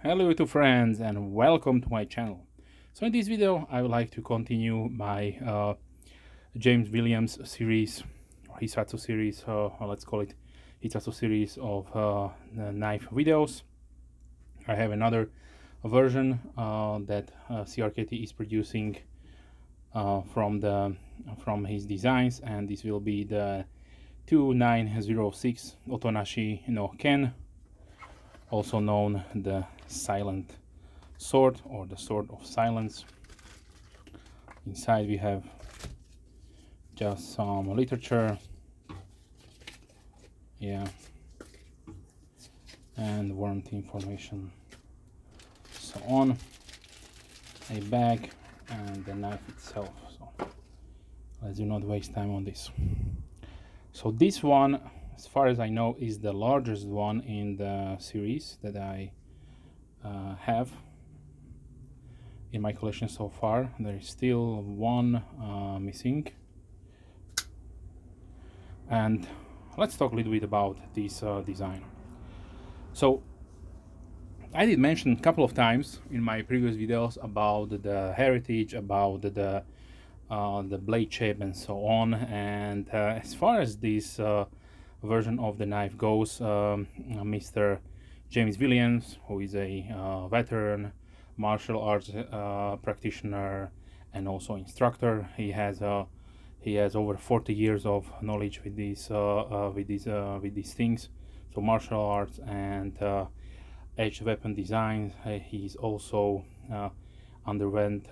Hello YouTube friends and welcome to my channel. So in this video I would like to continue my James Williams series or Hisatsu series, or let's call it Hisatsu series of knife videos. I have another version that CRKT is producing from his designs, and this will be the 2906 Otanashi no Ken, also known the silent sword or the sword of silence. Inside we have just some literature, and warranty information, so on, a bag, and the knife itself. So let's do not waste time on this. So this one, as far as I know, is the largest one in the series that I have in my collection so far. There is still one missing, and let's talk a little bit about this design. So I did mention a couple of times in my previous videos about the heritage, about the blade shape and so on, and as far as this version of the knife goes, Mr. James Williams, who is a veteran martial arts practitioner and also instructor, he has over 40 years of knowledge with these things, so martial arts and edge weapon design. He's also underwent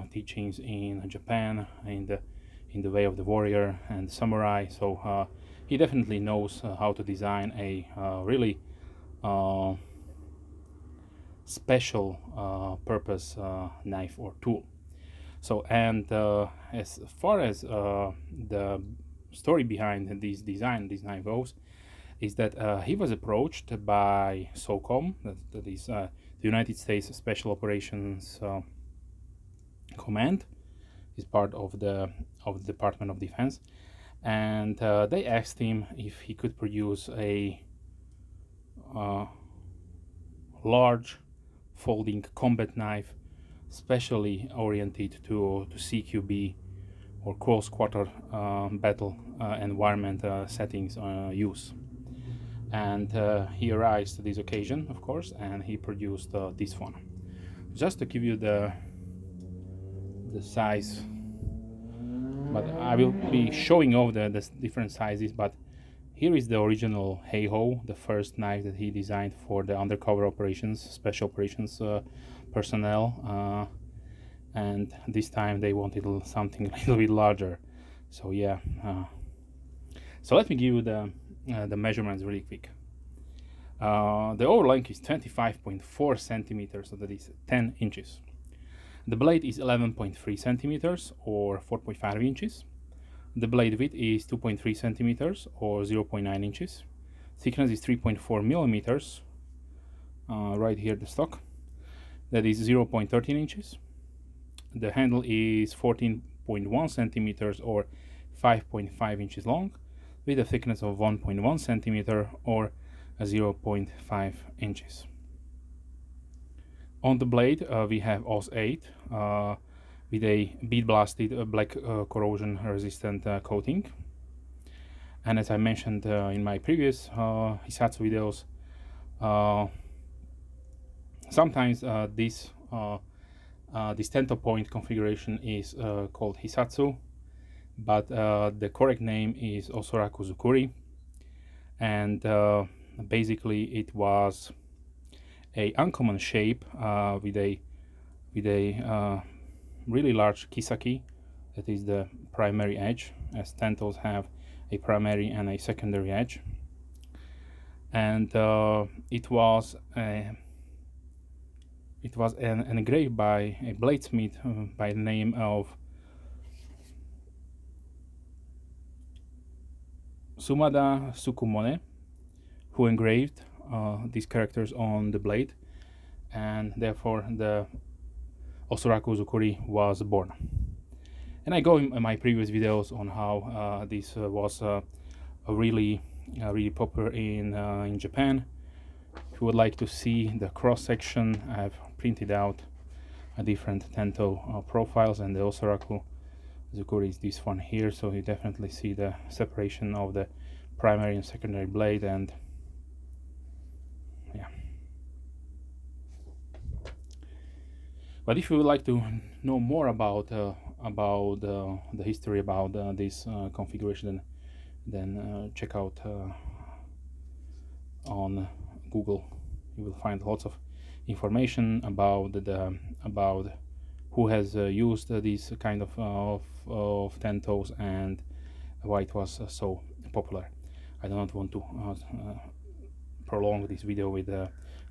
teachings in Japan in the way of the warrior and samurai, so he definitely knows how to design a really special purpose knife or tool. So, and as far as the story behind this knife goes, is that he was approached by SOCOM, that is the United States Special Operations Command, is part of the Department of Defense, and they asked him if he could produce a large folding combat knife specially oriented to CQB or close quarter battle environment settings use. And he arose to this occasion, of course, and he produced this one. Just to give you the size, but I will be showing off the different sizes. But here is the original Heiho, the first knife that he designed for the undercover operations, special operations personnel, and this time they wanted something a little bit larger. So yeah, so let me give you the measurements really quick. The over length is 25.4 centimeters, so that is 10 inches. The blade is 11.3 centimeters or 4.5 inches. The blade width is 2.3 centimeters or 0.9 inches. Thickness is 3.4 millimeters. Right here the stock. That is 0.13 inches. The handle is 14.1 centimeters or 5.5 inches long, with a thickness of 1.1 centimeter or 0.5 inches. On the blade we have OS 8 with a bead blasted black corrosion resistant coating, and as I mentioned in my previous Hisatsu videos, sometimes this Tanto point configuration is called Hisatsu, but the correct name is Osoraku Zukuri, and basically it was a uncommon shape with a really large kisaki, that is the primary edge, as Tantos have a primary and a secondary edge, and it was engraved by a bladesmith by the name of Sumada Sukumone, who engraved these characters on the blade, and therefore the Osoraku Zukuri was born. And I go in my previous videos on how this was really popular in Japan, If you would like to see the cross section, I've printed out a different Tanto profiles, and the Osoraku Zukuri is this one here, so you definitely see the separation of the primary and secondary blade. And yeah, but if you would like to know more about the history about this configuration, then check out on Google. You will find lots of information about about who has used these kind of Tantos and why it was so popular. I do not want to prolong this video with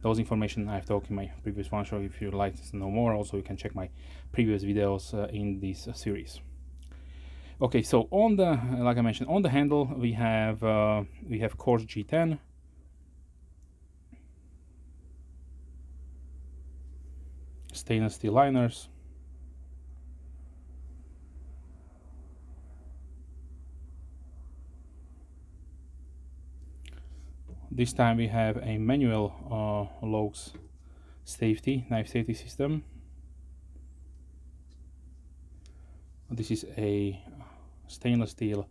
those information I've talked in my previous one. So if you'd like to know more, also you can check my previous videos in this series. Okay, so on the, like I mentioned, on the handle we have coarse G10. Stainless steel liners. This time we have a manual locks safety, knife safety system. This is a stainless steel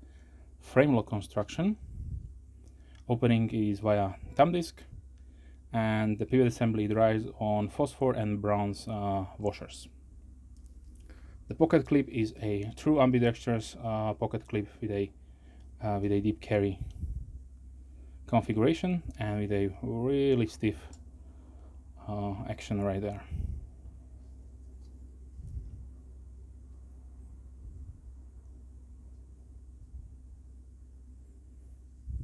frame lock construction. Opening is via thumb disc, and the pivot assembly drives on phosphor and bronze washers. The pocket clip is a true ambidextrous pocket clip with a deep carry configuration and with a really stiff action right there.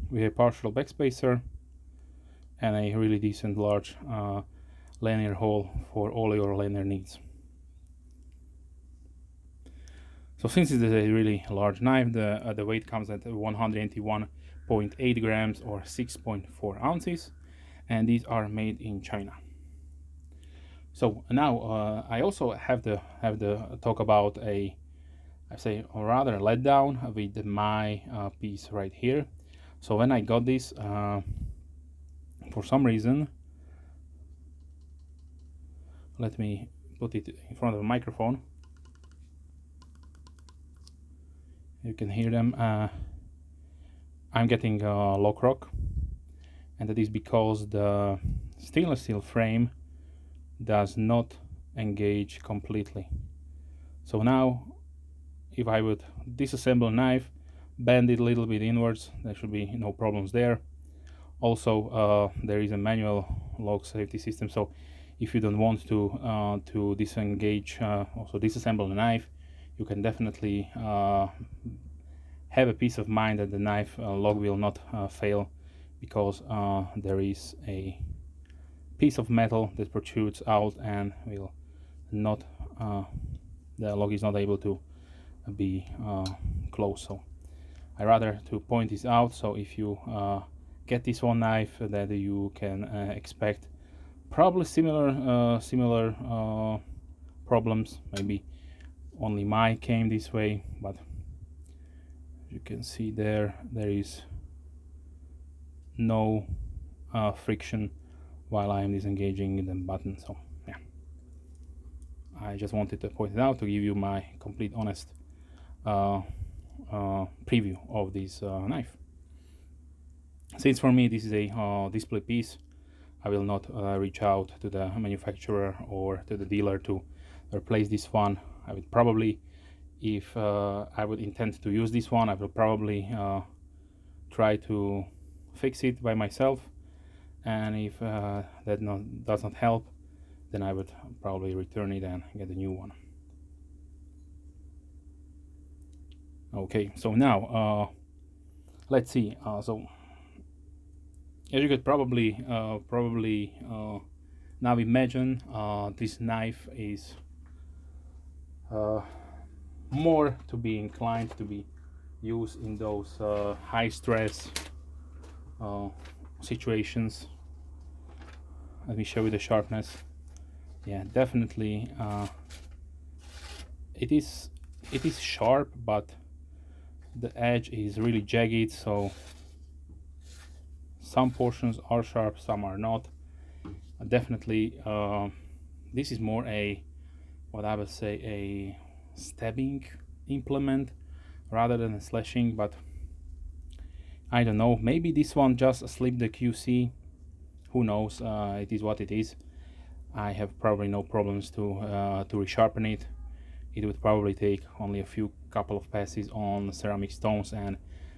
We have partial backspacer and a really decent large linear hole for all your linear needs. So since it is a really large knife, the weight comes at 181.8 grams or 6.4 ounces, and these are made in China. So now I also have to talk about a rather letdown with my piece right here. So when I got this, for some reason, let me put it in front of the microphone. You can hear them. I'm getting lock rock, and that is because the stainless steel frame does not engage completely. So now if I would disassemble a knife, bend it a little bit inwards, there should be no problems there. Also there is a manual lock safety system, so if you don't want to disengage, also disassemble the knife, you can definitely have a peace of mind that the knife lock will not fail, because there is a piece of metal that protrudes out and will not, the lock is not able to be closed. So I rather to point this out, so if you get this one knife, that you can expect probably similar problems. Maybe only mine came this way, but you can see there is no friction while I am disengaging the button. So yeah, I just wanted to point it out to give you my complete honest preview of this knife. Since for me this is a display piece, I will not reach out to the manufacturer or to the dealer to replace this one. I would probably, if I would intend to use this one, I will probably try to fix it by myself, and if that does not help, then I would probably return it and get a new one. Okay, so now let's see. So as you could probably now imagine, this knife is more to be inclined to be used in those high stress situations. Let me show you the sharpness. Yeah, definitely it is sharp, but the edge is really jagged, so some portions are sharp, some are not. Definitely, this is more a, what I would say, a stabbing implement rather than a slashing, but I don't know, maybe this one just slipped the QC, who knows. It is what it is. I have probably no problems to resharpen it. It would probably take only a couple of passes on ceramic stones and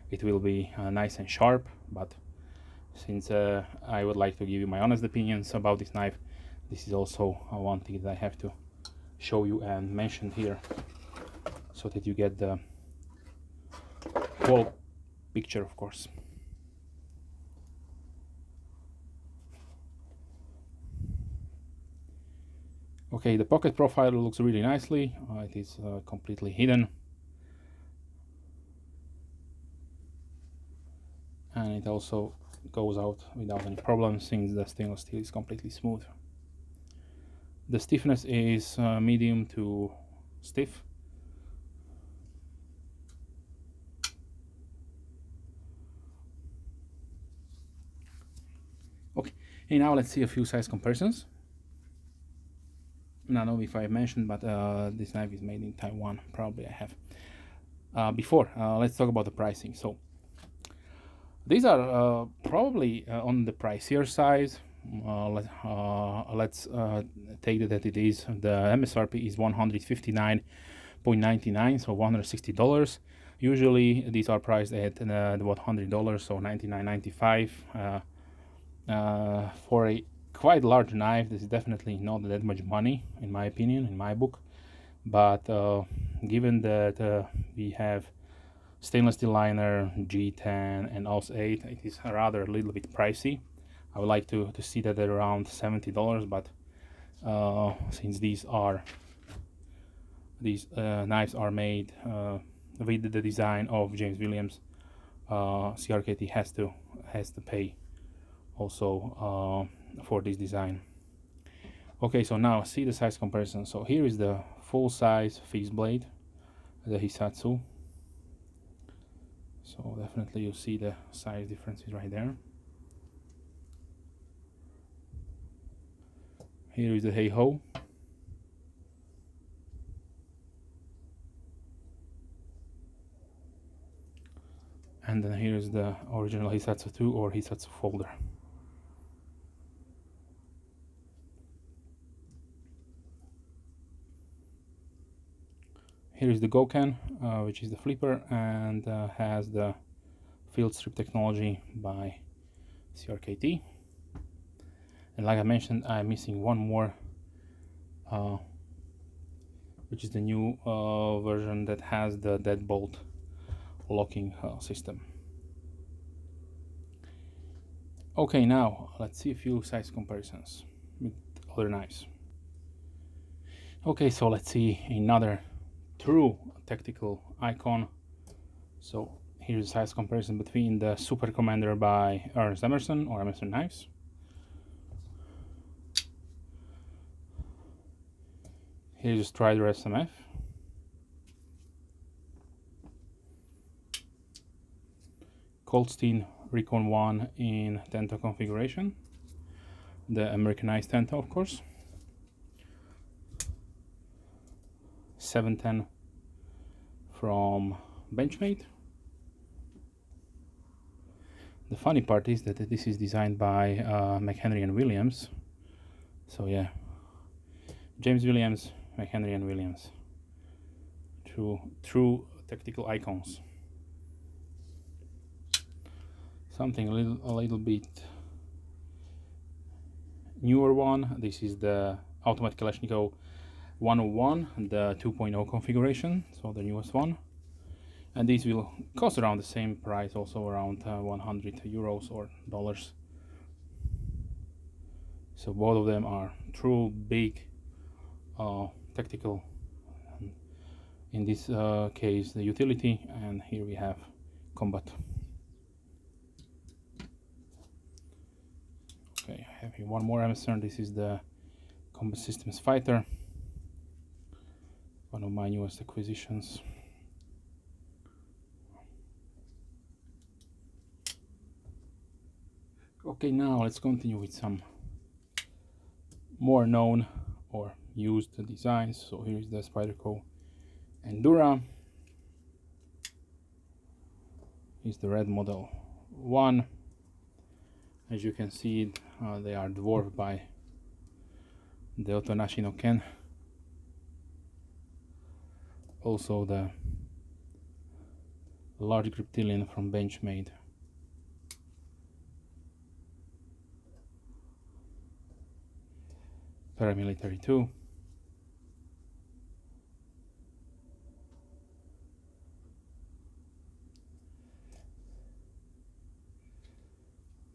it will be nice and sharp. But since I would like to give you my honest opinions about this knife, this is also one thing that I have to show you and mention here, so that you get the whole picture, of course. Okay, the pocket profile looks really nicely. It is completely hidden, and it also goes out without any problems since the stainless steel is completely smooth. The stiffness is medium to stiff. Okay, and now let's see a few size comparisons. I don't know if I mentioned, but this knife is made in Taiwan. Probably I have. Before, let's talk about the pricing. So these are probably on the pricier side. Let's take that it is. The MSRP is $159.99, so $160. Usually these are priced at about $100, so $99.95. For a quite large knife, this is definitely not that much money, in my opinion, in my book. But given that we have stainless steel liner, G10 and AUS 8, it is rather a little bit pricey. I would like to see that at around $70, but since these knives are made with the design of James Williams, CRKT has to pay also for this design. Okay, so now see the size comparison. So here is the full size fixed blade, the Hisatsu. So definitely you see the size differences right there. Here is the Heiho. And then here is the original Hisatsu 2 or Hisatsu folder. Here is the Goken, which is the flipper and has the field strip technology by CRKT. And like I mentioned, I'm missing one more, which is the new version that has the deadbolt locking system. Okay, now let's see a few size comparisons with other knives. Okay, so let's see another true tactical icon. So here's a size comparison between the Super Commander by Ernst Emerson or Emerson Knives. Here's a Strider SMF. Coldstein Recon 1 in Tanto configuration. The Americanized Tanto, of course. 710 from Benchmade. The funny part is that this is designed by McHenry and Williams. So yeah, James Williams, McHenry and Williams. True tactical icons. Something a little bit newer one. This is the Automatic Kalashnikov 101, the 2.0 configuration, so the newest one. And these will cost around the same price, also around 100 euros or dollars. So both of them are true big tactical. In this case, the utility, and here we have combat. Okay, I have here one more Emerson. This is the Combat Systems Fighter, one of my newest acquisitions. Okay, now let's continue with some more known or used designs. So here is the Spyderco Endura. Is the red model 1. As you can see, they are dwarfed by the Otanashi no Ken. Also the large Griptilian from Benchmade. Paramilitary 2.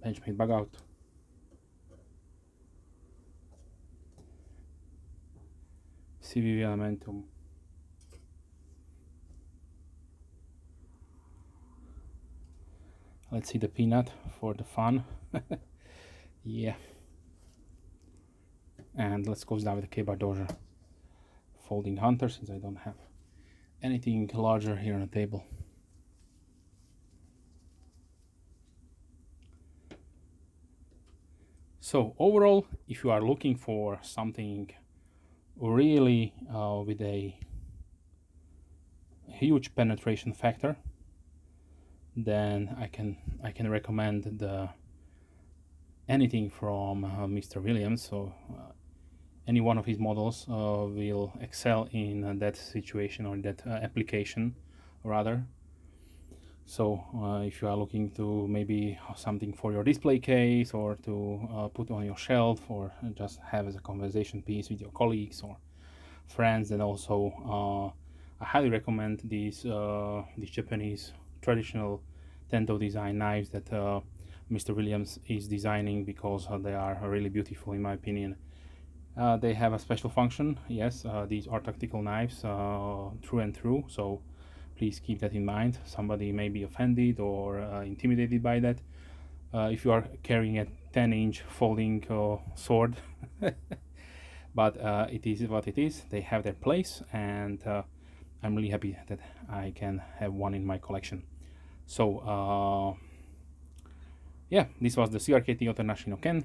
Benchmade bug out. CVV Elementum. Let's see the peanut for the fun. Yeah. And let's close down with the K-Bar Doja Folding Hunter, since I don't have anything larger here on the table. So overall, if you are looking for something really with a huge penetration factor, then I can recommend anything from Mr. Williams. So any one of his models will excel in that situation, or that application rather. So if you are looking to maybe something for your display case, or to put on your shelf, or just have as a conversation piece with your colleagues or friends, then also I highly recommend these Japanese traditional Tanto design knives that Mr. Williams is designing, because they are really beautiful in my opinion. They have a special function, yes, these are tactical knives through and through, so please keep that in mind. Somebody may be offended or intimidated by that. If you are carrying a 10-inch folding sword, but it is what it is. They have their place, and I'm really happy that I can have one in my collection. So yeah, this was the CRKT Otanashi no Ken.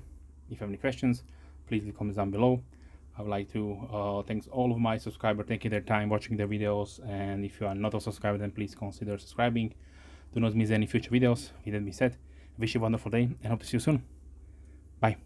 If you have any questions, please leave comments down below. I would like to thank all of my subscribers taking their time watching the videos, and if you are not a subscriber, then please consider subscribing. Do not miss any future videos. With that being said, I wish you a wonderful day and hope to see you soon. Bye.